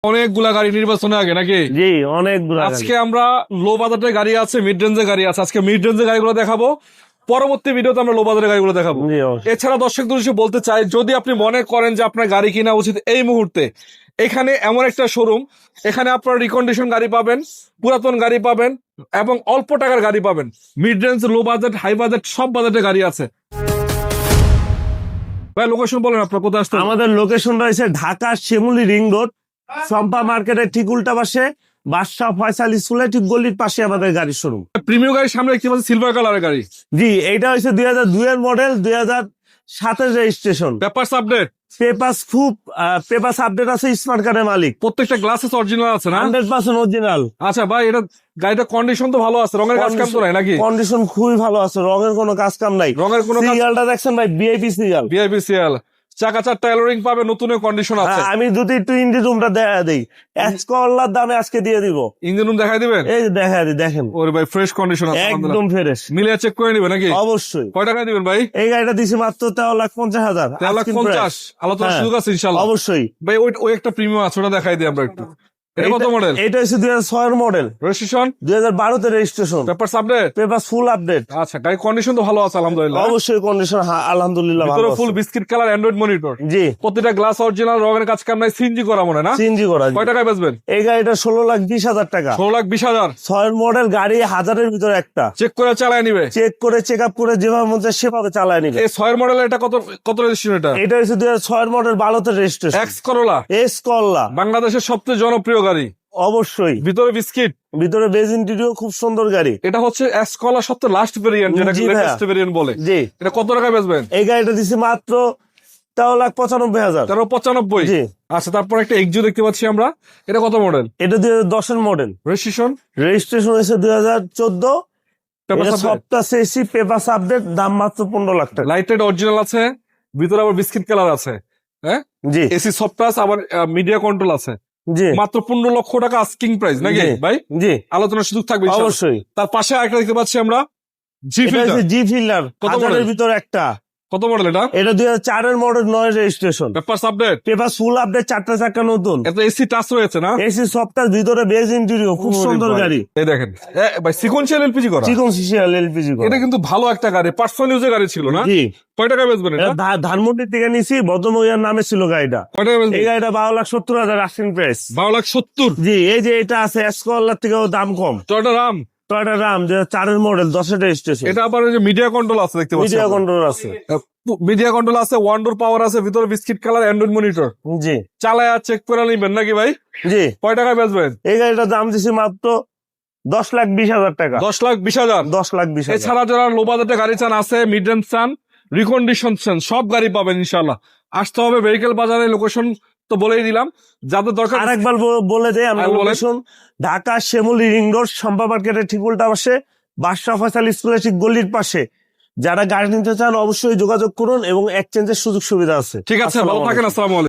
অনেকগুলা গাড়ি নির্বাচনে আগে নাকি? জি, অনেকগুলা আজকে আমরা লো বাজেটের গাড়ি আছে, মিড রেঞ্জের গাড়ি আছে। আজকে মিড রেঞ্জের গাড়িগুলো দেখাবো, পরবর্তী ভিডিওতে আমরা লো বাজেটের গাড়িগুলো দেখাবো। জি, অবশ্যই। এছাড়া দর্শকদের উদ্দেশ্যে বলতে চাই, যদি আপনি মনে করেন যে আপনার গাড়ি কিনা উচিত এই মুহূর্তে, এখানে এমন একটা শোরুম, এখানে আপনার রিকন্ডিশন গাড়ি পাবেন, পুরাতন গাড়ি পাবেন এবং অল্প টাকার গাড়ি পাবেন। Mid range, low budget, high budget সব বাজেটের গাড়ি আছে। ভাই লোকেশন বলেন, আপনার কোথায় আসতে হবে? আমাদের লোকেশন রয়েছে ঢাকা শিমুলী রিং রোড, সম্পা মার্কেটের ঠিক উল্টা পাশে, বাদশাহ ফয়সাল স্কুলের ঠিক গলির পাশে আমাদের গাড়ির শোরুম। প্রিমিয়াম গাড়ির সামনে দেখতে পাচ্ছি সিলভার কালারের গাড়ি। জি, এইটা হচ্ছে 2002 এর মডেল, 2007 এর registration. Papers update, papers update আছে, স্মার্ট কার্ডের মালিক, প্রত্যেকটা গ্লাসেস অরিজিনাল আছে না? 100% অরিজিনাল। আচ্ছা ভাই, এটা গাড়িটা কন্ডিশন তো ভালো আছে, রঙের কাজ কাম তো নাই নাকি? কন্ডিশন খুবই ভালো আছে, রঙের কোনো কাজ কাম নাই। রঙের কোনো কাজ, সিরিয়ালটা দেখছেন ভাই, ভিআইপি সিরিয়াল। ভিআইপি সিএল, চাকা চার টাইলরিং পাবে, নতুন কন্ডিশন আছে। আমি যদি একটু ইঞ্জিন রুমটা দেখা দিই, এক্সকলার দামে আজকে দিয়ে দিব। ইঞ্জিন রুম দেখাই দিবেন? এই যে দেখা দিই, দেখেন ওরে ভাই, ফ্রেশ কন্ডিশন আছে, একদম ফ্রেশ। মিলিয়ে চেক করে নিবে নাকি? অবশ্যই। কয় টাকা দিবেন ভাই? এই গাড়িটা দিছি মাত্র 13,50,000। 13,50,000, আলোচনার সুযোগ আছে ইনশাআল্লাহ। অবশ্যই ভাই ওই একটা প্রিমিয়াম আছে, ওটা দেখাই দিই আমরা একটু। এটা কত মডেল? এটা হচ্ছে 2006 এর মডেল, রেজিস্ট্রেশন 2012 তে registration, papers update, paper full update. আচ্ছা গাড়ি কন্ডিশন তো ভালো আছে আলহামদুলিল্লাহ। অবশ্যই কন্ডিশন আলহামদুলিল্লাহ ভালো ভিতরে আছে। Full biscuit colour android monitor, জি, প্রতিটা গ্লাস অরিজিনাল, রঙের কাজ কাম নাই, সিএনজি করা মনে না? সিএনজি করা। কয় টাকায় বেচবেন? এই গাড়িটা 16,20,000 টাকা। 16,20,000। 6 এর মডেল গাড়ি, 1000-এর ভিতরে একটা। চেক করে চালায় নিবে, চেক করে চেক আপ করে যেভাবে মন চায় সেভাবে চালায় নিবে। এই 6 মডেল। এটা কত কত রেজিস্ট্রেশন? এটা এটা হচ্ছে 2006 এর মডেল, 12 তে রেজিস্ট্রেশন, এক্স করোলা, এস করলা। বাংলাদেশের সবচেয়ে জনপ্রিয় গাড়ি। অবশ্যই। ভিতরে বিস্কিট, ভিতরে বেজ ইন্টেরিয়র খুব সুন্দর গাড়ি। এটা হচ্ছে এক্স করোলা সবচেয়ে লাস্ট ভেরিয়েন্ট, যেটাকে জি ভাইয়া। লেটেস্ট ভেরিয়েন্ট বলে। জি, এটা কত টাকায় বেচবেন? এই গাড়িটা দিছি মাত্র 13,95,000। 13,95,000। জি। আচ্ছা, তারপর একটা এক্সজু দেখতে পাচ্ছি আমরা, এটা কত মডেল? এটা 2010 এর মডেল, রেজিস্ট্রেশন রেজিস্ট্রেশন হয়েছে 2014। পেপার এটা সবটা এসি, পেপার আপডেট, দাম মাত্র 15 লাখ টাকা। লাইটেড অরিজিনাল আছে, ভিতরে আবার বিস্কিট কালার আছে। হ্যাঁ, জি, এসি সফট টাচ, আবার মিডিয়া কন্ট্রোল আছে। জি, মাত্র 15 লক্ষ টাকা আস্কিং প্রাইস নাকি জি, ভাই? জি, আলোচনার সুযোগ থাকবে ইনশাআল্লাহ। অবশ্যই। তার পাশে আরেকটা দেখতে পাচ্ছি আমরা, জি এটা ফিল্টার। হচ্ছে জি ফিল্টার, কত 1000-এর মডেল? ভিতরে একটা। কত মডেল এটা? এটা 2004 এর model, 9 registration, papers update, paper full update, 4টা চাকা নতুন, এত এসি টাচ রয়েছে না? এসি সফটওয়্যার, ভিতরে বেজ ইন্টেরিয়র খুব ওরে সুন্দর ভাই। গাড়ি। এই দেখেন ভাই, সিকোয়েন্সিয়াল এলপিজি করা, চিকন সিসিএল এলপিজি। এটা কিন্তু ভালো একটা গাড়ি, পার্সোনাল ইউজের গাড়ি ছিল না? জি, কয় টাকা বেচবেন এটা? এটা ধানমন্ডি থেকে নিছি, ভদ্রমহিলার নামে ছিল গাড়িটা। কয় টাকা এই বেচবেন? গাড়িটা 12,70,000 আস্কিং প্রাইস। 12,70,000। জি, এই যে এটা আছে এসকলার থেকেও দাম কম, টয়োটা রাম, টয়োটা রাম 2004 এর মডেল, 10 রেজিস্ট্রেশন, এটা আবার ওই যে মিডিয়া কন্ট্রোল আছে দেখতে পাচ্ছি। মিডিয়া কন্ট্রোল আছে। মিডিয়া কন্ট্রোল আছে, ওয়ান ডোর পাওয়ার আছে, ভিতরে বিস্কিট কালার অ্যান্ড্রয়েড মনিটর। জি, চালায় চেক করে নিবেন নাকি ভাই? জি, কয় টাকা বেচবেন? এই গাড়িটার দাম দিছি মাত্র 10,20,000 টাকা। 10,20,000। 10,20,000। এছাড়া যারা লো বাজেটে গাড়ি চান আছে, মিড রেঞ্জ চান, রিকন্ডিশন চান, সব গাড়ি পাবেন ইনশাল্লাহ। আসতে হবে ভেহিকেল বাজারে, লোকেশন তো বলেই দিলাম, যাদের দরকার। আরেকবার বলে দেয় আমরা লোকেশন, ঢাকা শিমুলী রিং রোড, সম্পা মার্কেটের ঠিক উল্টা পাশে, বাদশাহ ফয়সাল স্কুলের ঠিক গলির পাশে। যারা গাড়ি নিতে চান অবশ্যই যোগাযোগ করুন, এবং এক্সচেঞ্জের সুযোগ সুবিধা আছে। ঠিক আছে, ভালো থাকেন, আসসালামু আলাইকুম।